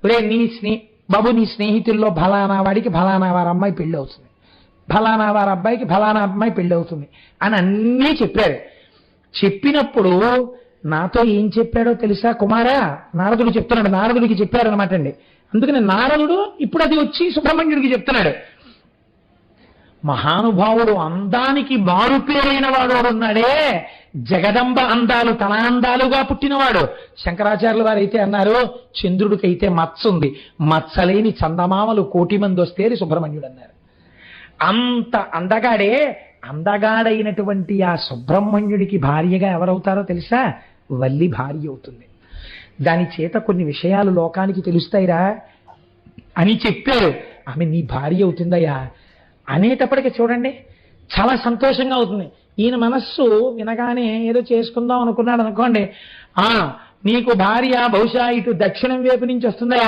ఒరే బాబు నీ స్నేహితుల్లో ఫలానా వాడికి ఫలానా వారి అమ్మాయి పెళ్ళి అవుతుంది, ఫలానా వారి అబ్బాయికి ఫలానా అమ్మాయి పెళ్ళి అవుతుంది అని అన్నీ చెప్పారు. చెప్పినప్పుడు నాతో ఏం చెప్పాడో తెలుసా కుమారా? నారదుడు చెప్తున్నాడు, నారదుడికి చెప్పారనమాట అండి. అందుకని నారదుడు ఇప్పుడు అది వచ్చి సుబ్రహ్మణ్యుడికి చెప్తున్నాడు. మహానుభావుడు అందానికి మారుపేరైన వాడు ఉన్నాడే, జగదంబ అందాలు తన అందాలుగా పుట్టినవాడు. శంకరాచార్యుల వారు అయితే అన్నారు, చంద్రుడికైతే మచ్చ ఉంది, మచ్చలేని చందమామలు 1,000,000 మంది వస్తే సుబ్రహ్మణ్యుడు అన్నారు. అంత అందగాడే. అందగాడైనటువంటి ఆ సుబ్రహ్మణ్యుడికి భార్యగా ఎవరవుతారో తెలుసా? వల్లి భార్య అవుతుంది. దాని చేత కొన్ని విషయాలు లోకానికి తెలుస్తాయిరా అని చెప్పారు. ఆమె నీ భార్య అవుతుందయ్యా అనేటప్పటికీ చూడండి చాలా సంతోషంగా అవుతుంది. ఈయన మనస్సు వినగానే ఏదో చేసుకుందాం అనుకున్నాడు అనుకోండి, నీకు భార్య బహుశా ఇటు దక్షిణం వైపు నుంచి వస్తుందయ్యా